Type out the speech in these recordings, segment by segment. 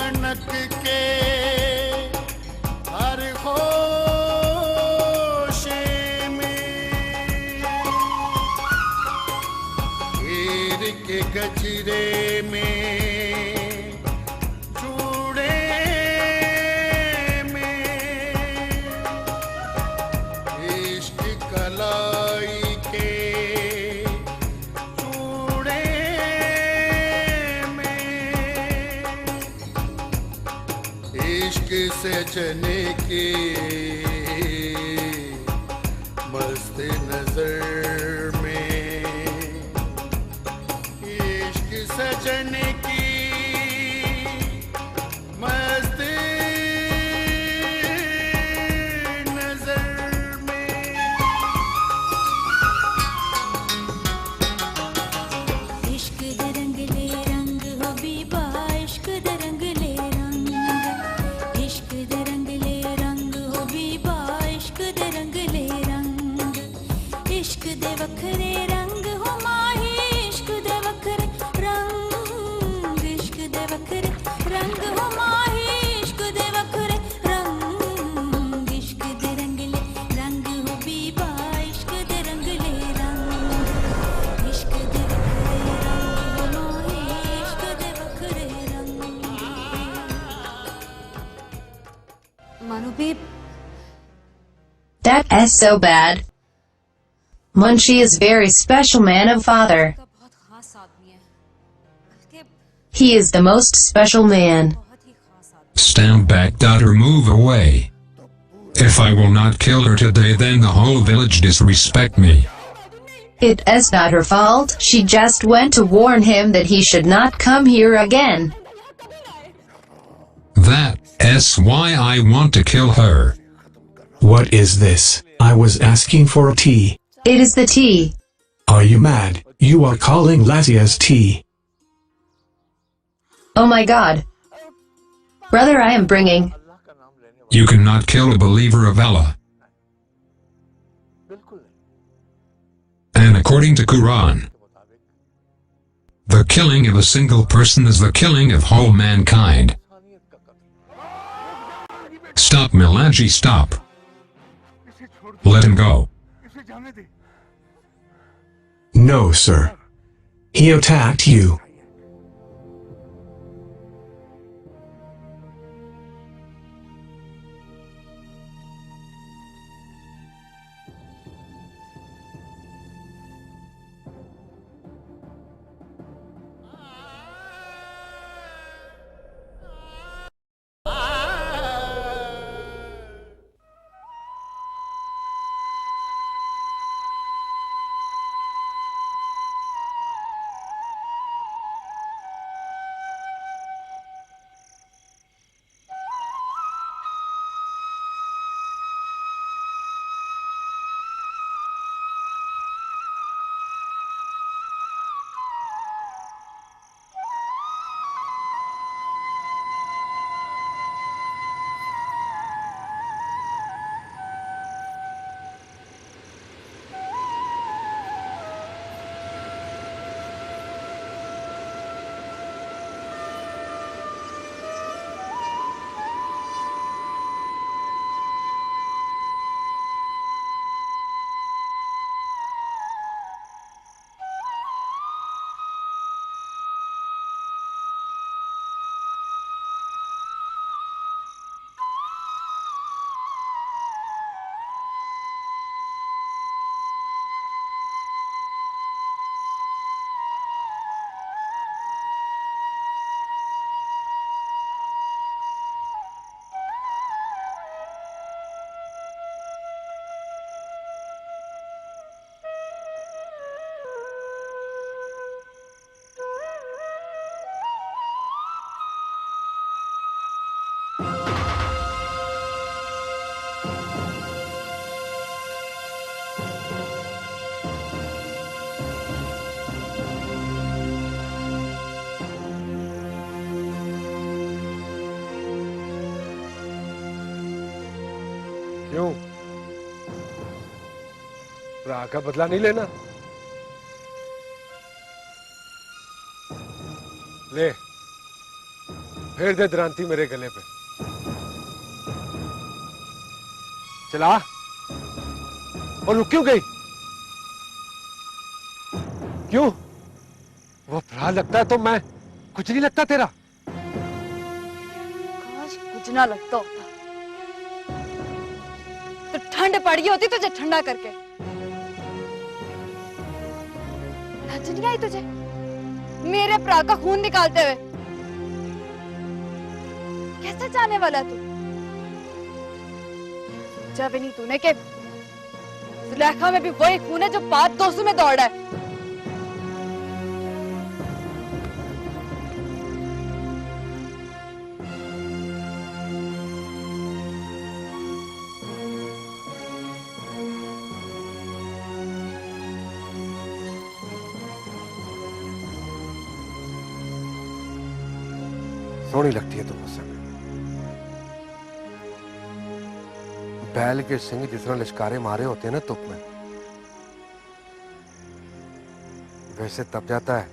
खनक के हर होशे में हीर के गजरे में चूड़े में इश्क कलाई के चूड़े में इश्क सजने की मस्त नजर में इश्क सजने की मस्त नजर में इश्क दे रंगले रंग हो बीबा इश्क दे रंगले रंग इश्क दे रंगले रंग हो बीबा इश्क दे रंगले रंग इश्क दे वखरे रंग हो माही इश्क दे वखरे रंग इश्क दे वखरे रंग हो माही इश्क दे वखरे रंग इश्क दे रंगले रंग हो बीबा इश्क दे रंगले रंग इश्क दे वखरे रंग हो माही इश्क दे वखरे रंग Manu babe, That is so bad. Munshi is very special man of father. का बहुत खास आदमी है बल्कि He is the most special man. बहुत ही खास आदमी Stand back, daughter, move away. If I will not kill her today, then the whole village disrespect me. It is not her fault. She just went to warn him that he should not come here again. That's why I want to kill her. What is this? I was asking for a tea. It is the tea. Are you mad? You are calling Lassie as tea. Oh my god. Brother, I am bringing. You cannot kill a believer of Allah. And according to Quran, the killing of a single person is the killing of whole mankind. Stop, Milaji, stop. Let him go. No, sir. He attacked you. क्यों? राह का बदला नहीं लेना? ले, फेर दे द्रांति मेरे गले पे। चला और रुक क्यों गई? क्यों? वो भरा लगता है तो मैं कुछ नहीं लगता तेरा? काश कुछ ना लगता होता तो ठंड पड़ गई होती तुझे ठंडा करके। लज्जा नहीं आई तुझे मेरे भरा का खून निकालते हुए? कैसा जाने वाला तू? सोचा भी नहीं तूने कि जुलेखा में भी वही खून है जो बात दोस्तों में दौड़ा है। सोहनी लगती है तुम मुझसे। बैल के सिंह जिस तरह लिशकारे मारे होते हैं ना तुप में, वैसे तब जाता है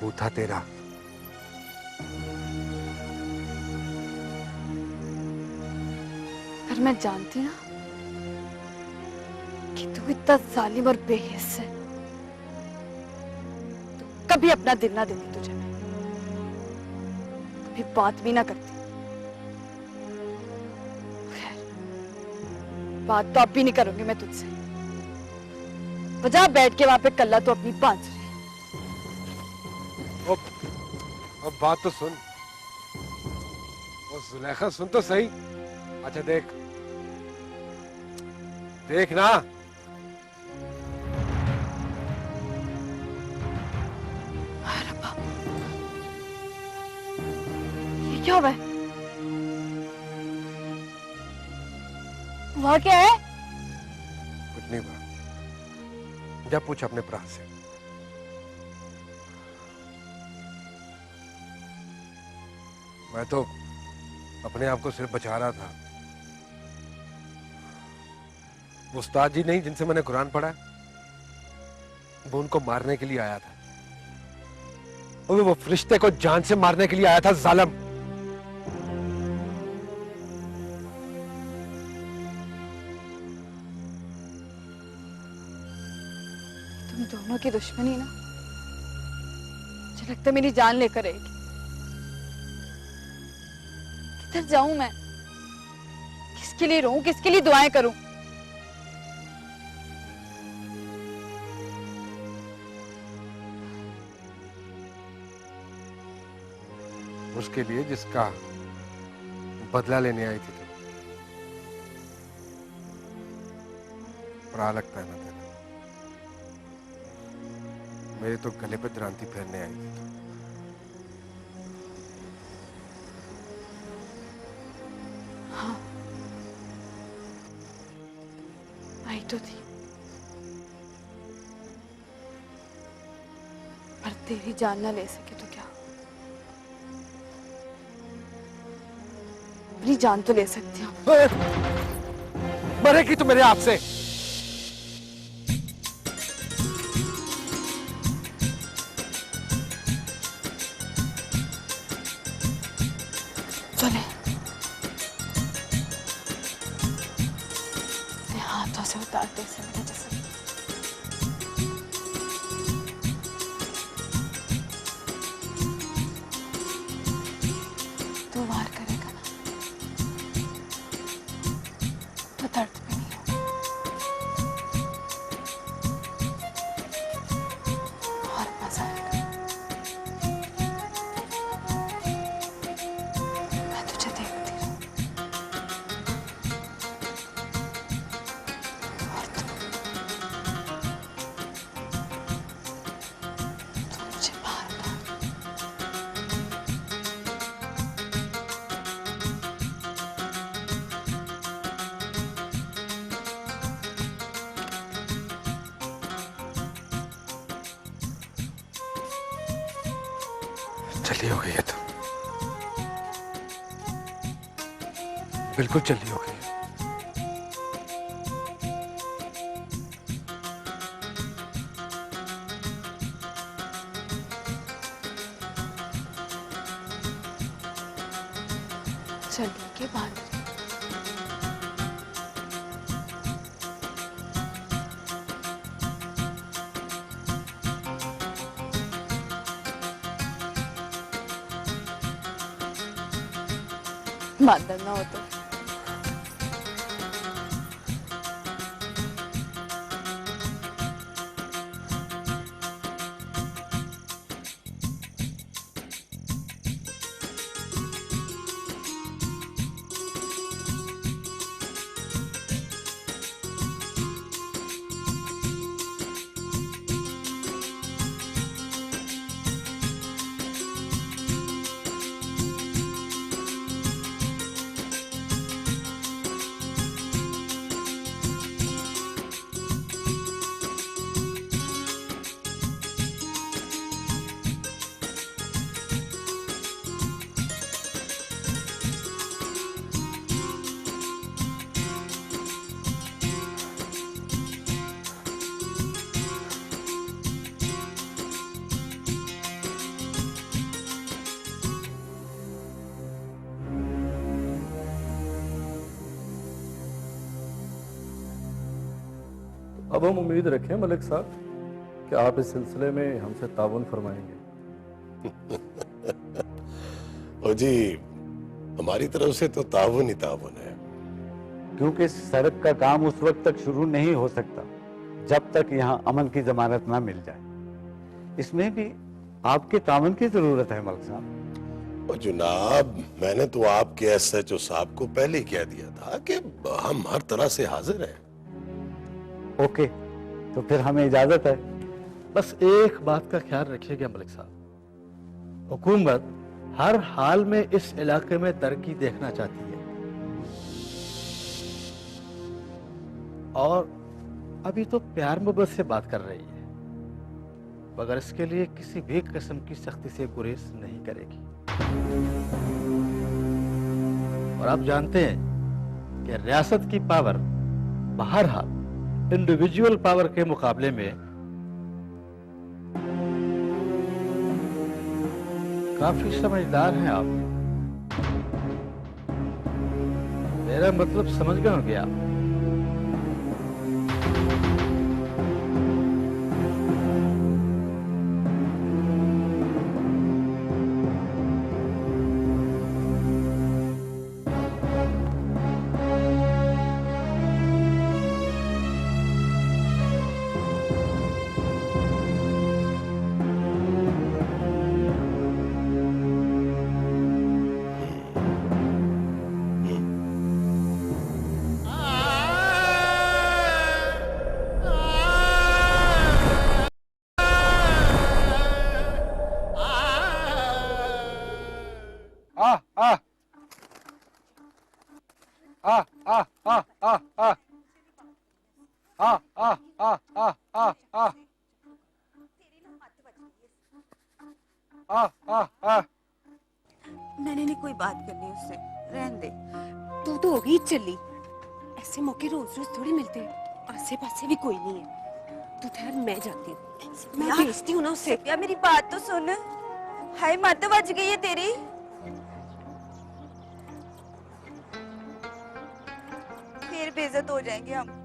बूथा तेरा। पर मैं जानती ना कि तू इतना जालिम और बेहिस है तो कभी अपना दिल ना देती तुझे, मैं कभी बात भी ना करती। खैर बात तो अब भी नहीं करूंगी मैं तुझसे। बजा बैठ के वहां पे कल्ला तो अपनी बांसुरी। अब बात तो सुन। ओ जुलेखा सुन तो सही। अच्छा देख देख ना। ये क्या हुआ? वहाँ क्या है? कुछ नहीं हुआ। जा पूछ अपने भरा से। मैं तो अपने आप को सिर्फ बचा रहा था। उस्ताद जी नहीं जिनसे मैंने कुरान पढ़ा, वो उनको मारने के लिए आया था। और वो फरिश्ते को जान से मारने के लिए आया था, जालिम। तुम दोनों की दुश्मनी ना मुझे लगता है मेरी जान लेकर आएगी। किधर जाऊं मैं? किसके लिए रोऊं? किसके लिए दुआएं करूं? उसके लिए जिसका बदला लेने आई थी तुम। बुरा लगता है ना तेरा? मेरे तो गले पे द्रांति फेरने आई थी तुम। हाँ आई तो थी, पर तेरी जान ना ले सके तो क्या, अपनी जान तो ले सकती हूँ। मरेगी तो मेरे आप से। चले अपने हाथों से उतारते से मेरा जिस्म। तू वार करेगा ना तो दर्द भी नहीं होगा और मजा आएगा। मैं तुझे देखती रहूं और तू मुझे बार बार चली हो गई है तो बिल्कुल चली हो गई है। चलिए के बाद मादर ना हो तो अब हम उम्मीद रखें मलिक साहब कि आप इस सिलसिले में हमसे ताउन फरमाएंगे। ओ जी, हमारी तरफ से तो ताउन ही ताउन है। क्योंकि सड़क का काम उस वक्त तक शुरू नहीं हो सकता जब तक यहाँ अमन की जमानत ना मिल जाए। इसमें भी आपके ताउन की जरूरत है मलिक साहब। और जनाब, मैंने तो आपके SHO साहब को पहले ही कह दिया था कि हम हर तरह से हाजिर हैं। ओके, तो फिर हमें इजाजत है। बस एक बात का ख्याल रखिएगा मलिक साहब, हुकूमत हर हाल में इस इलाके में तरक्की देखना चाहती है और अभी तो प्यार मोहब्बत से बात कर रही है, मगर इसके लिए किसी भी किस्म की सख्ती से गुरेज नहीं करेगी। और आप जानते हैं कि रियासत की पावर बहरहाल इंडिविजुअल पावर के मुकाबले में काफी समझदार हैं आप। मेरा मतलब समझ गए होंगे आप। मैंने नहीं कोई बात करनी उससे, रहने दे। तू तो होगी चली, ऐसे मौके रोज रोज थोड़ी मिलते हैं, आसे पासे भी कोई नहीं है। तू ठहर, मैं जाती हूँ, मैं भेजती हूँ ना उससे। यार मेरी बात तो सुन, हाय मत बज गई है तेरी। फिर बेइज्जत हो जाएंगे हम।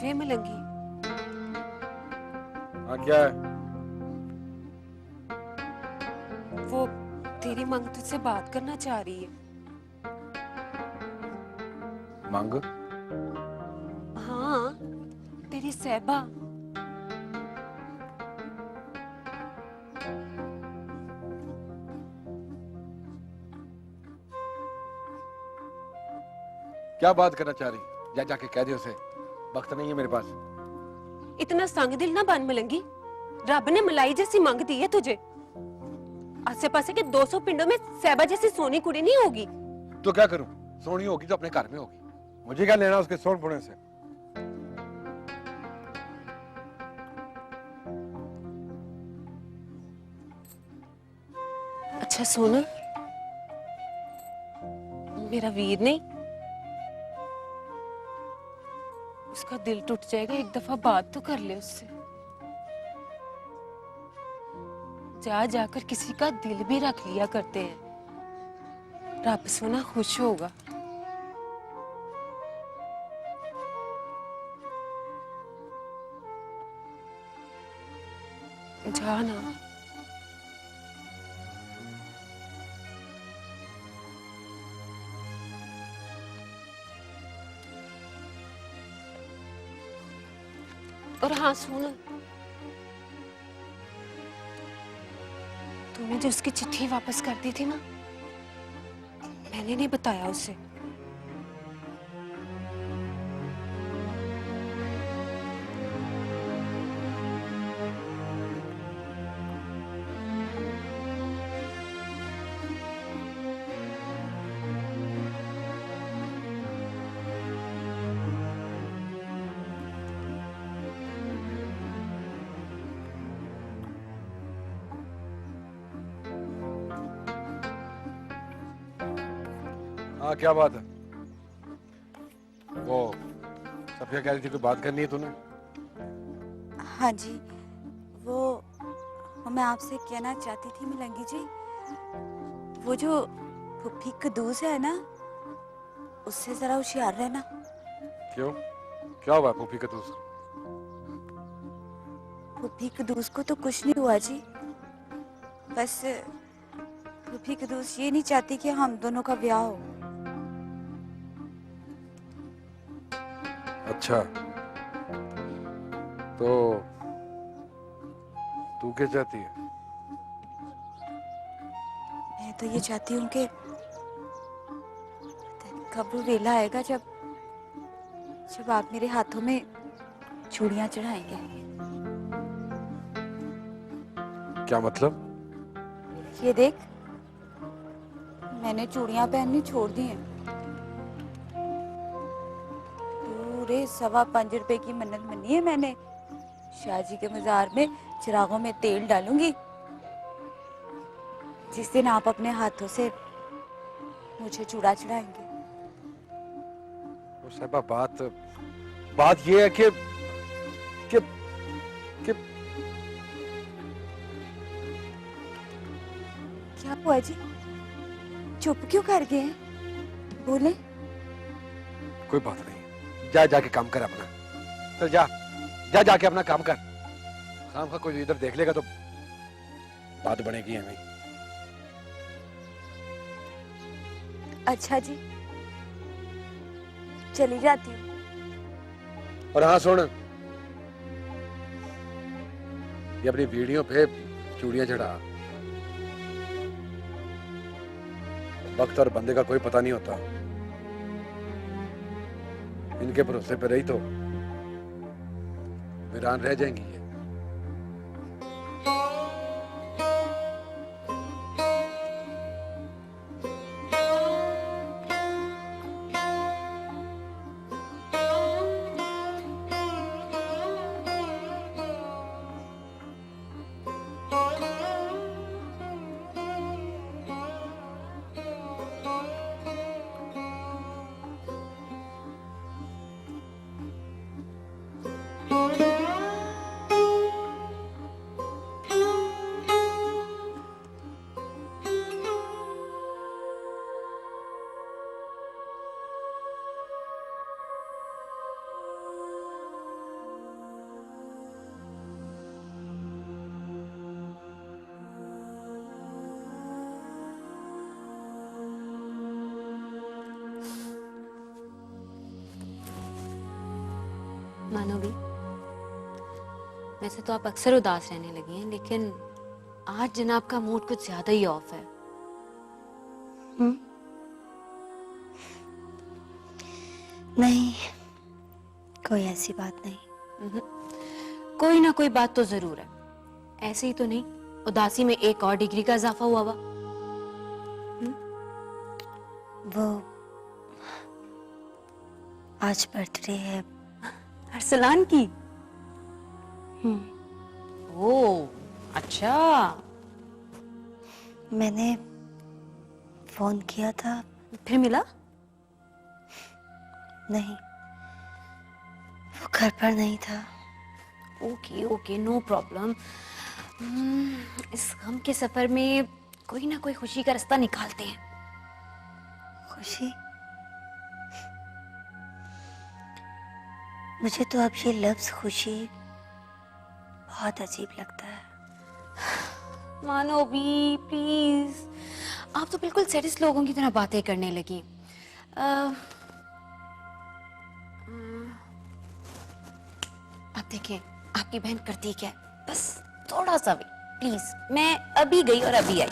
वे मलंगी, हाँ क्या है? वो तेरी मांग तुझसे बात करना चाह रही है। मांग? हाँ, तेरी सहबा। क्या बात करना चाह रही? जा जाके कह दे उसे, वक्त नहीं है मेरे पास। इतना संग दिल ना बन मलंगी, रब ने मलाई जैसी मांग दी है तुझे। आसे पासे के 200 पिंडों में सैबा जैसी सोनी कुड़ी नहीं होगी। तो क्या करूं? सोनी होगी तो अपने घर में होगी, मुझे क्या लेना उसके सोन पुणे से। अच्छा सोना, मेरा वीर नहीं, उसका दिल टूट जाएगा, एक दफा बात तो कर ले उससे। जा जाकर किसी का दिल भी रख लिया करते हैं, रब सोना खुश होगा। जा ना। और हाँ सुन, तूने जो उसकी चिट्ठी वापस कर दी थी ना, मैंने नहीं बताया उसे। हाँ क्या बात है? वो सफिया कह रही थी कोई बात करनी है तूने? हाँ जी, वो मैं आपसे कहना चाहती थी मिलंगी जी, वो जो फुफ्फी कदूस है ना, उससे जरा होशियार रहना। क्यों, क्या हुआ फुफ्फी कदूस? फुफ्फी कदूस को तो कुछ नहीं हुआ जी, बस फुफ्फी कदूस ये नहीं चाहती कि हम दोनों का ब्याह हो। अच्छा, तो तू क्या चाहती है? मैं तो ये चाहती हूँ कि कब वो वेला आएगा जब जब आप मेरे हाथों में चूड़ियां चढ़ाएंगे। क्या मतलब? ये देख, मैंने चूड़ियां पहननी छोड़ दी हैं। पूरे 5.25 रुपए की मन्नत मनी है मैंने, शाहजी के मजार में चिरागों में तेल डालूंगी जिस दिन आप अपने हाथों से मुझे चूड़ा चढ़ाएंगे। साहिबा, बात ये है कि क्या हुआ जी, चुप क्यों कर गए हैं? बोले। कोई बात नहीं, जा जाके काम कर अपना। चल जा जाके अपना काम कर। काम का कोई इधर देख लेगा तो बात बनेगी हमें। अच्छा जी, चली जाती हूँ। और हाँ सुन, ये अपनी वीडियो पे चूड़ियां चढ़ा। वक्त और बंदे का कोई पता नहीं होता, इनके भरोसे पे रही तो वीरान रह जाएंगी ये। मानोगी, वैसे तो आप अक्सर उदास रहने लगी हैं, लेकिन आज जनाब का मूड कुछ ज्यादा ही ऑफ है। नहीं, कोई ऐसी बात नहीं। कोई ना कोई बात तो जरूर है। ऐसे ही तो नहीं उदासी में एक और डिग्री का इजाफा हुआ हुआ। वो आज बर्थडे है अरसलान की। ओ अच्छा। मैंने फोन किया था, फिर मिला? नहीं, वो घर पर नहीं था। Okay okay, no problem. इस गम के सफर में कोई ना कोई खुशी का रास्ता निकालते हैं। खुशी? मुझे तो अब ये लफ्ज खुशी बहुत अजीब लगता है। मानो भी प्लीज, आप तो बिल्कुल सेडिस्ट लोगों की तरह बातें करने लगी। आप देखें आपकी बहन करती क्या है, बस थोड़ा सा भी प्लीज। मैं अभी गई और अभी आई।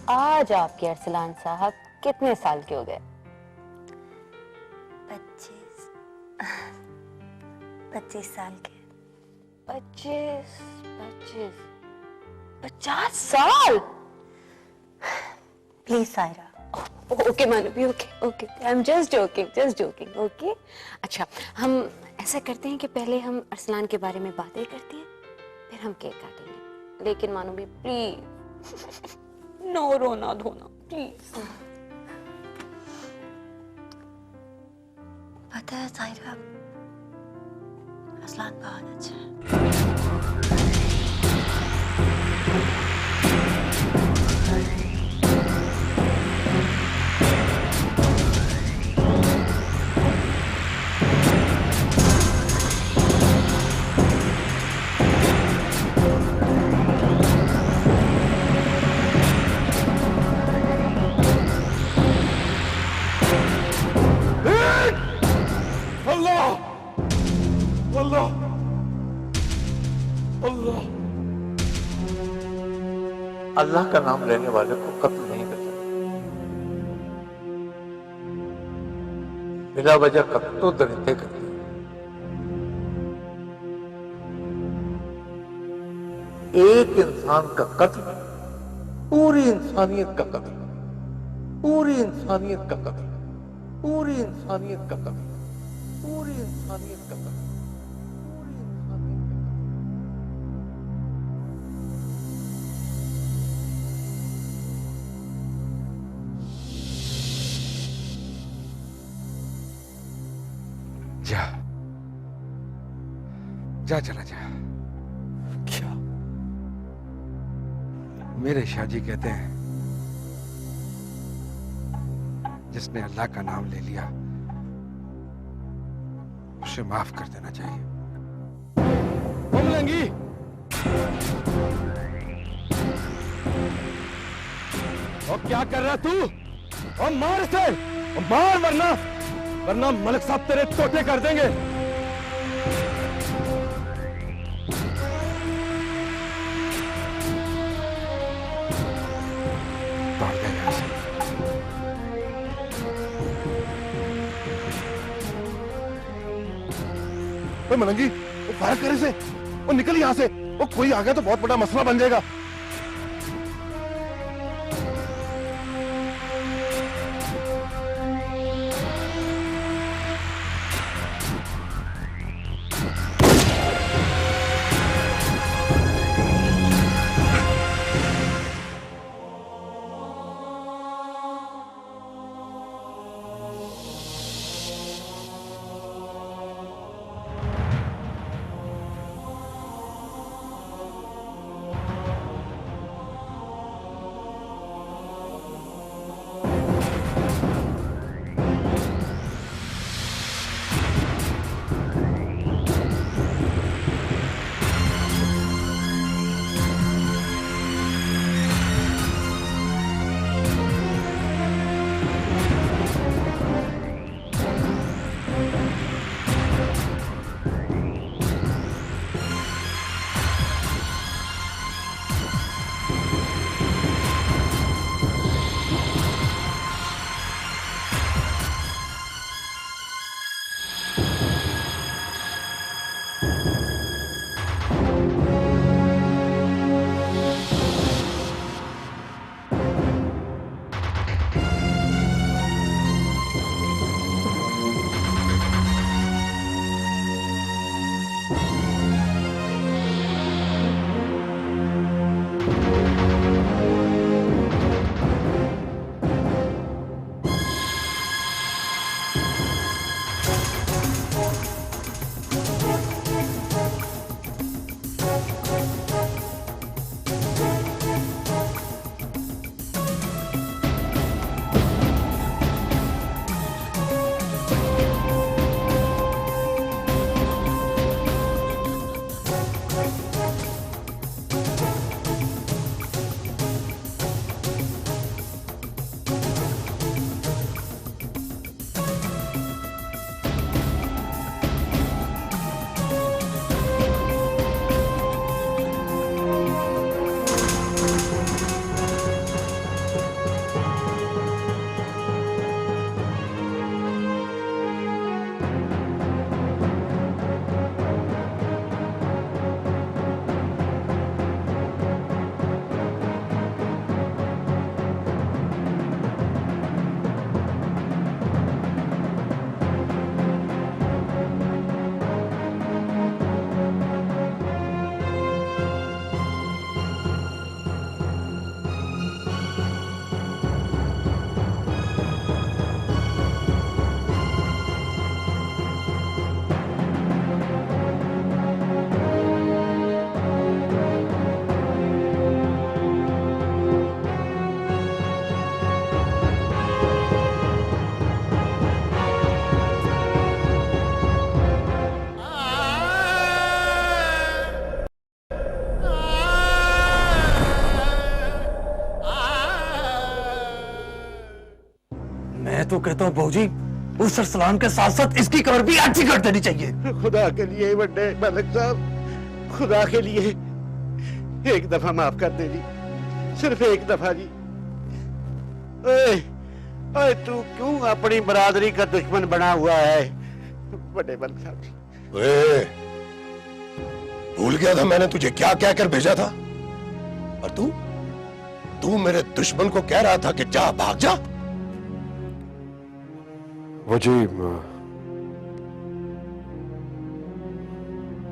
आज आपके अरसलान साहब कितने साल के हो गए? 25 साल के। 50 साल? प्लीज सायरा। ओके मानवी, okay I am just joking okay. अच्छा, हम ऐसा करते हैं कि पहले हम अरसलान के बारे में बातें करते हैं, फिर हम केक काटेंगे। लेकिन मानवी प्लीज नो रोना धोना प्लीज। पता है सायरा, अरसलान बहुत अच्छा है। अल्लाह का नाम लेने वाले को कत्ल नहीं कर सकते। बिला वजह कत्ल तो दरिंदे करते हैं। एक इंसान का कत्ल पूरी इंसानियत का कत्ल, पूरी इंसानियत का कत्ल, पूरी इंसानियत का कत्ल, पूरी इंसानियत का कत्ल। जा जा चला जा। क्या? मेरे शाहजी कहते हैं जिसने अल्लाह का नाम ले लिया उसे माफ कर देना चाहिए। लंगी और क्या कर रहा तू? और मार इसे, और मार वरना वरना मलिक साहब तेरे तोते कर देंगे। मलंगी, वो फायर करे से, वो निकल यहाँ से। वो कोई आ गया तो बहुत बड़ा मसला बन जाएगा। मैं तो कहता हूँ बहूजी, उस अरसलान के साथ साथ इसकी कबर भी अच्छी कर देनी चाहिए। खुदा के लिए बड़े मलिक साहब, खुदा के लिए एक दफा माफ कर दे जी, सिर्फ एक दफा जी। अरे तू क्यों अपनी बरादरी का दुश्मन बना हुआ है बड़े मलिक साहब जी? ओए, भूल गया था मैंने तुझे क्या कहकर भेजा था? और तू मेरे दुश्मन को कह रहा था कि जा, भाग जा।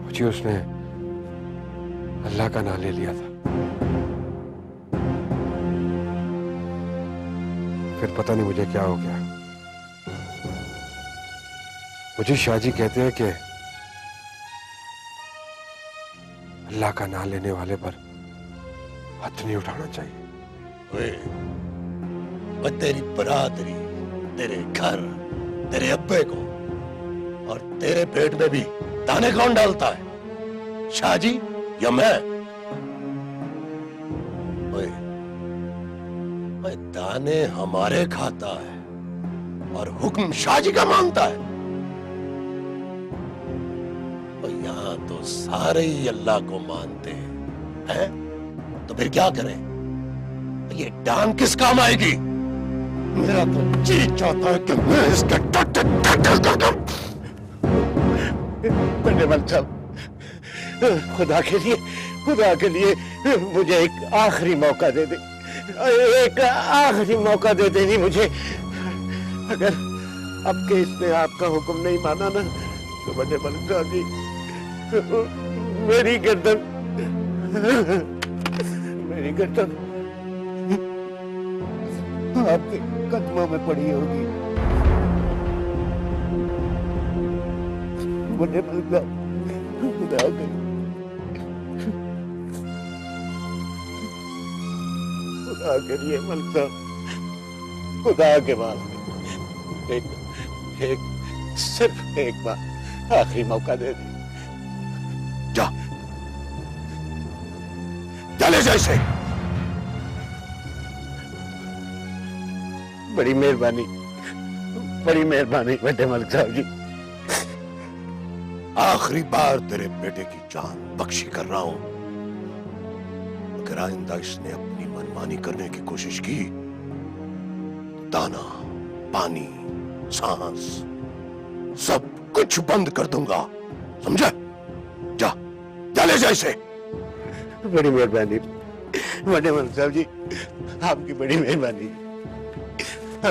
मुझे उसने अल्लाह का नाम ले लिया था। फिर पता नहीं मुझे क्या हो गया। मुझे शाहजी कहते हैं कि अल्लाह का नाम लेने वाले पर हाथ नहीं उठाना चाहिए। ओए, तेरी बरादरी, तेरे घर, तेरे अब्बे को और तेरे पेट में भी दाने कौन डालता है, शाहजी या मैं? ओए, दाने हमारे खाता है और हुक्म शाहजी का मानता है। और यहां तो सारे ही अल्लाह को मानते हैं, तो फिर क्या करें? ये डान किस काम आएगी? मेरा तो जी चाहता है कि मैं इसके बड़े मलिक साहब, खुदा के लिए मुझे एक आखिरी मौका दे दे, एक आखिरी मौका दे देनी मुझे। अगर अब के इसने आपका हुक्म नहीं माना ना तो बड़े मलिक साहब जी मेरी गर्दन आपके कदमों में पड़ी होगी। बड़े मलिक साहब, खुदा के लिए मलिक साहब, खुदा के वास्ते सिर्फ एक बार आखिरी मौका दे दी। जा, चले जैसे। बड़ी मेहरबानी बड़े मलिक साहब जी। आखिरी बार तेरे बेटे की जान बख्शी कर रहा हूं। अगर आइंदा इसने अपनी मनमानी करने की कोशिश की तो दाना, पानी, सांस सब कुछ बंद कर दूंगा, समझा? जा, चले जैसे। बड़ी मेहरबानी बड़े मलिक साहब जी, आपकी बड़ी मेहरबानी।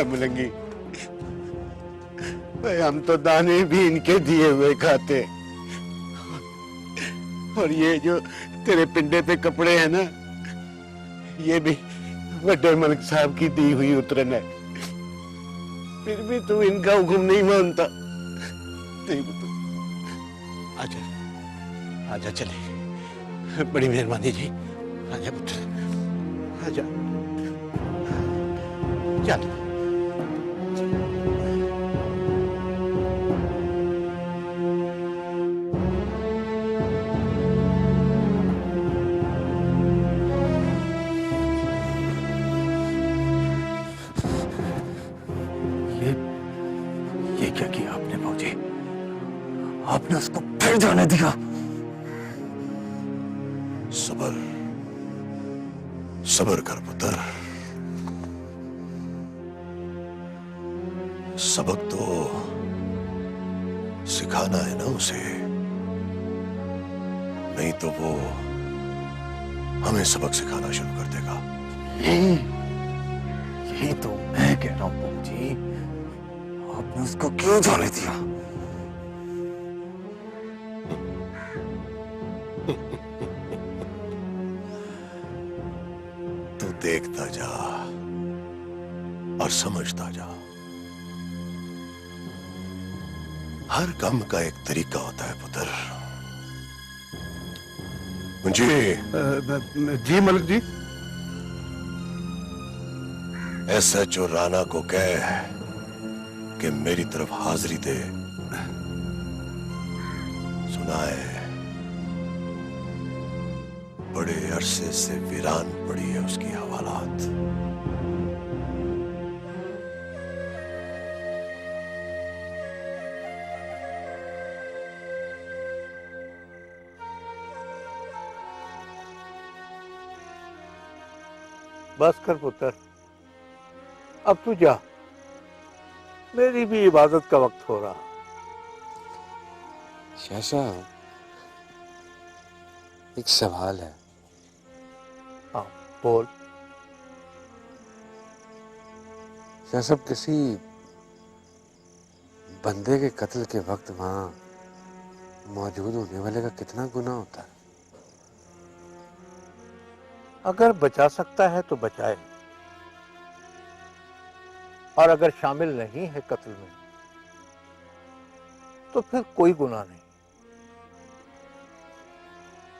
मुलंगी, हम तो दाने भी इनके दिए हुए खाते, और ये जो तेरे पिंडे पे कपड़े हैं ना, ये भी बड़े मलिक साहब की दी हुई उतरन है। फिर भी तू इनका हुक्म नहीं मानता। नहीं पुत्र, आजा चले। बड़ी मेहरबानी जी, आजा पुत्र, आजा, चल। ये क्या किया आपने मौजी? आपने उसको फिर जाने दिया? सबर कर पुत्र, सबक तो सिखाना है ना उसे, नहीं तो वो हमें सबक सिखाना शुरू कर देगा। यही तो मैं कह रहा हूं जी, आपने उसको क्यों जाने दिया? तू देखता जा और समझता जा। हर काम का एक तरीका होता है पुत्र। जी मलिक जी। SHO राणा को कह कि मेरी तरफ हाजिरी दे। सुना है बड़े अरसे से वीरान पड़ी है उसकी हवालात। बस कर पुत्र, अब तू जा। मेरी भी इबादत का वक्त हो रहा। शाह साहब, एक सवाल है। हाँ बोल। शाह साहब, किसी बंदे के कत्ल के वक्त वहां मौजूद होने वाले का कितना गुनाह होता है? अगर बचा सकता है तो बचाए, और अगर शामिल नहीं है कत्ल में तो फिर कोई गुनाह नहीं।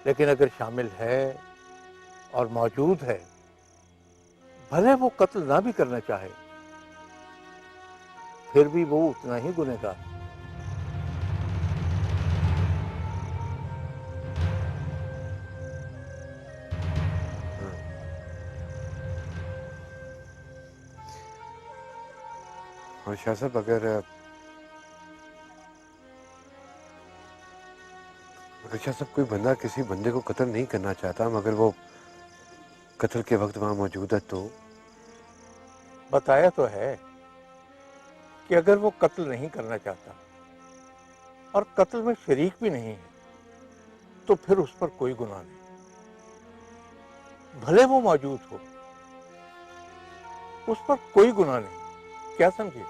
लेकिन अगर शामिल है और मौजूद है, भले वो कत्ल ना भी करना चाहे, फिर भी वो उतना ही गुनहगार। और शाह साहब, अगर शाह साहब कोई बंदा किसी बंदे को कत्ल नहीं करना चाहता, मगर वो कत्ल के वक्त वहां मौजूद है, तो बताया तो है कि अगर वो कत्ल नहीं करना चाहता और कत्ल में शरीक भी नहीं है, तो फिर उस पर कोई गुनाह नहीं, भले वो मौजूद हो, उस पर कोई गुनाह नहीं। क्या समझे?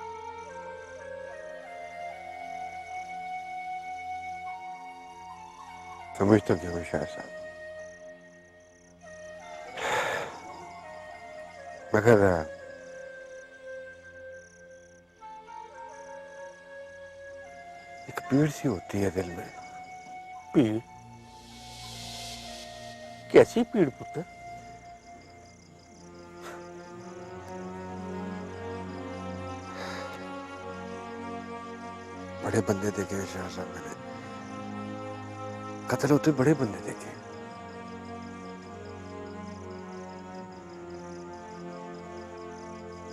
समझता हूँ शाह साहब, मगर एक पीड़ सी होती है दिल में। पीड़? कैसी पीड़ पुत्र? बड़े बंदे देखे हैं शाह साहब, मैंने कत्ल होते बड़े बंदे देखे।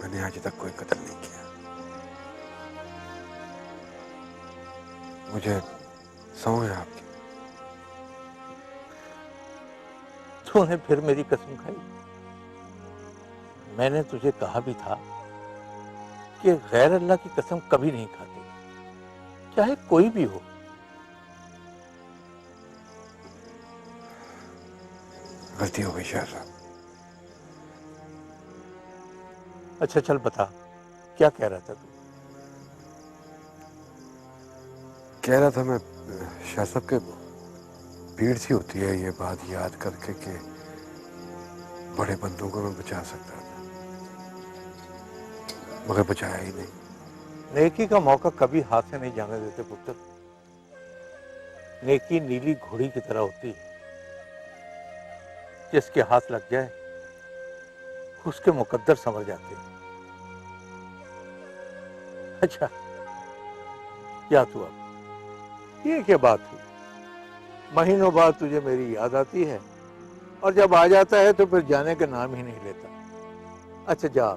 मैंने आज तक कोई कत्ल नहीं किया। मुझे सौं है आपकी। तूने फिर मेरी कसम खाई। मैंने तुझे कहा भी था कि गैर अल्लाह की कसम कभी नहीं खाते, चाहे कोई भी हो। गलती हो गई शाह साहब। अच्छा चल बता, क्या कह रहा था तू? कह रहा था मैं शाह साहब के पीड़ सी होती है ये बात याद करके कि बड़े बंदों को मैं बचा सकता था, मगर बचाया ही नहीं। नेकी का मौका कभी हाथ से नहीं जाने देते पुत्र। नेकी नीली घोड़ी की तरह होती है, जिसके हाथ लग जाए उसके मुकद्दर समझ जाते हैं। अच्छा याद हुआ, ये क्या बात हुई? महीनों बाद तुझे मेरी याद आती है, और जब आ जाता है तो फिर जाने का नाम ही नहीं लेता। अच्छा जा।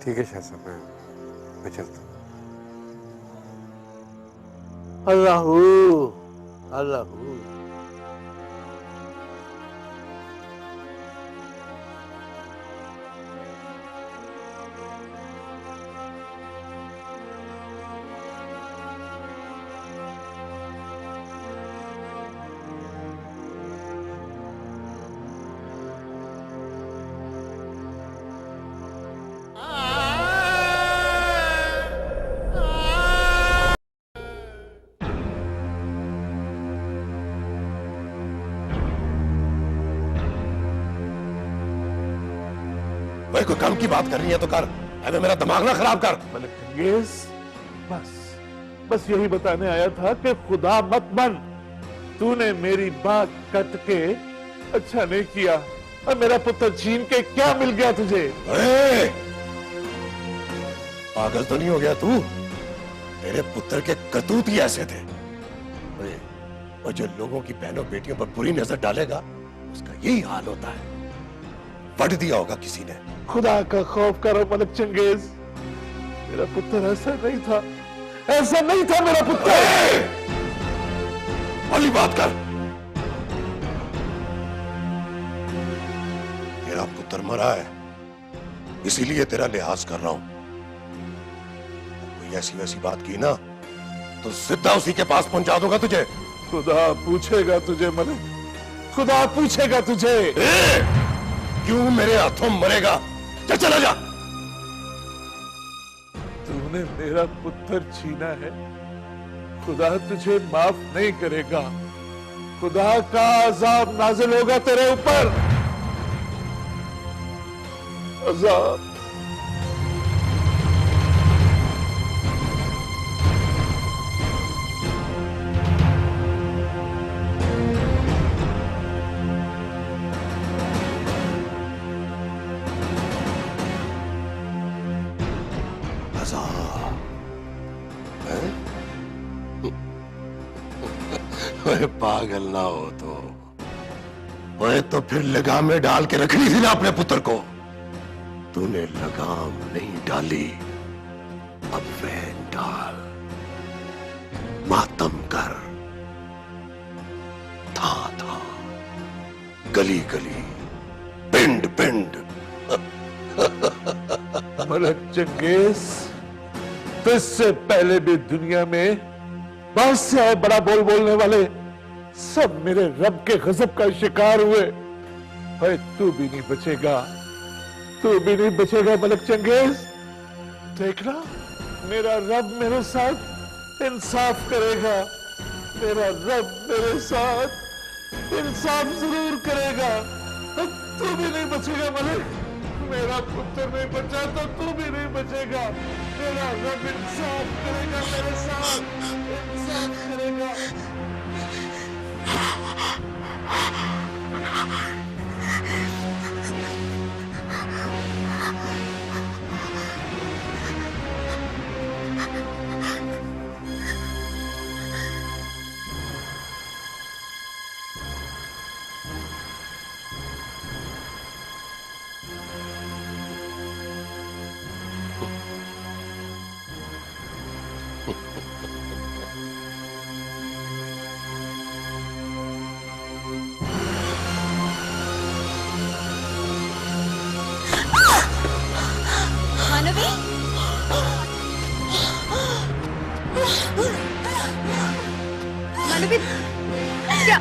ठीक है शाह साहब, मैं चलता हूँ। अल्लाहू अल्लाहू। भाई कोई काम की बात कर रही है तो कर, अबे मेरा दिमाग ना खराब कर। मलिक चंगेज, बस यही बताने आया था कि खुदा मत मन, तूने मेरी बात कट के अच्छा नहीं किया, और मेरा पुत्र छीन के क्या मिल गया तुझे? पागल तो नहीं हो गया तू? तेरे पुत्र के करतूत ही ऐसे थे। और जो लोगों की बहनों बेटियों पर बुरी नजर डालेगा उसका यही हाल होता है। पढ़ दिया होगा किसी ने। खुदा का खौफ करो मलिक चंगेज, मेरा पुत्र ऐसा नहीं था, ऐसा नहीं था मेरा पुत्र। वाली बात कर। तेरा पुत्र मरा है, इसीलिए तेरा लिहाज कर रहा हूं। कोई ऐसी वैसी बात की ना तो सीधा उसी के पास पहुंचा दूंगा तुझे। खुदा पूछेगा तुझे मलिक, खुदा पूछेगा तुझे। क्यों मेरे हाथों मरेगा? चल चला जा। तूने मेरा पुत्र छीना है, खुदा तुझे माफ नहीं करेगा। खुदा का अजाब नाजिल होगा तेरे ऊपर। अजाब। अरे पागल ना हो तो वह तो फिर लगाम में डाल के रखनी थी ना अपने पुत्र को। तूने लगाम नहीं डाली, अब वैन डाल, मातम कर, था गली गली, पिंड पिंड। मलक चंगेज, तुझसे पहले भी दुनिया में बहुत से बड़ा बोल बोलने वाले सब मेरे रब के गजब का शिकार हुए। भाई तू भी नहीं बचेगा, तू भी नहीं बचेगा मलक चंगेज। देखना मेरा रब मेरे साथ इंसाफ करेगा, मेरा रब मेरे साथ इंसाफ जरूर करेगा। तू भी नहीं बचेगा मलिक, मेरा पुत्र नहीं बचा तो तू भी नहीं बचेगा। मेरा रब इंसाफ करेगा, मेरे साथ इंसाफ करेगा। मानवी, मानवी, क्या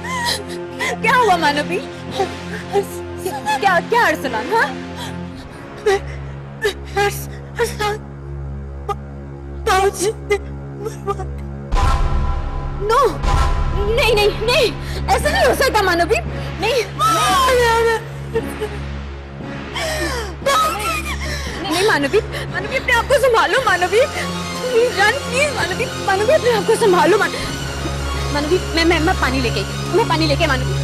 क्या हुआ मानवी? क्या क्या अरसलान? हाँ नो, नहीं नहीं नहीं, ऐसा नहीं हो सकता मानवी। नहीं नहीं मानवी, मानवी अपने आप को संभालो मानवी, प्लीज जान, प्लीज मानवी, मानवी अपने आप को संभालो। मानवी मैं पानी लेके मानवी।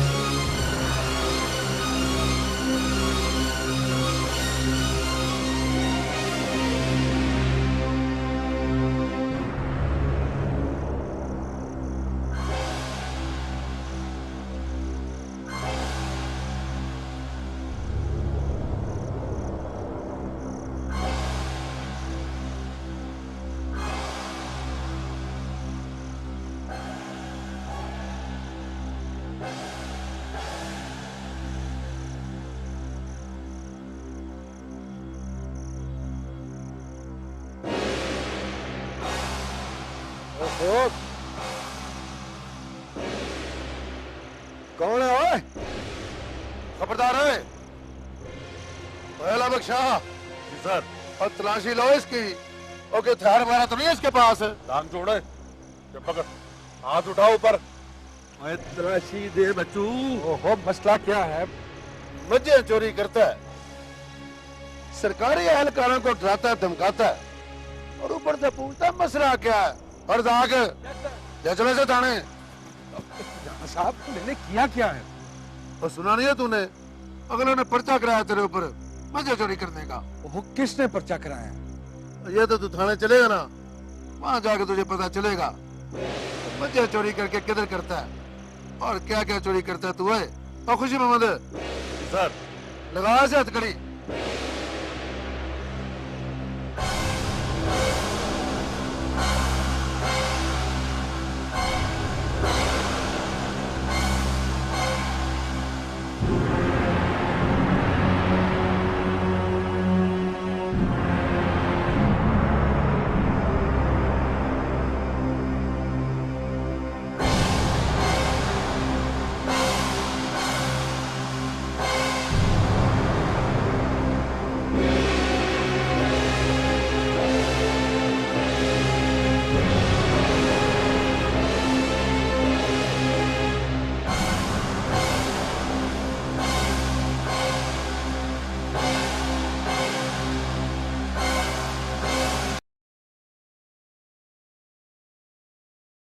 कौन है ओए? खबरदार है पहला बख्शा। जी सर। और तलाशी लो इसकी। ओके, हथियार वगैरह तो नहीं है इसके पास? टांग जोड़े, पकड़, हाथ उठाओ ऊपर। तलाशी दे बच्चू। ओहो, मसला क्या है? मजे चोरी करता है, सरकारी एहलकारों को डराता है, धमकाता है, और ऊपर से पूछता है मसला क्या है। और दाग ले चले से थाने। साहब मैंने किया क्या है? और सुना नहीं है तूने? अगले ने पर्चा कराया तेरे ऊपर मजे चोरी करने का। वो किसने पर्चा कराया? ये तो तू थाने चलेगा ना, वहां जाके तुझे पता चलेगा मजे चोरी करके किधर करता है और क्या क्या चोरी करता है तू है। और खुशी मोहम्मद सर, लगा से हथकड़ी।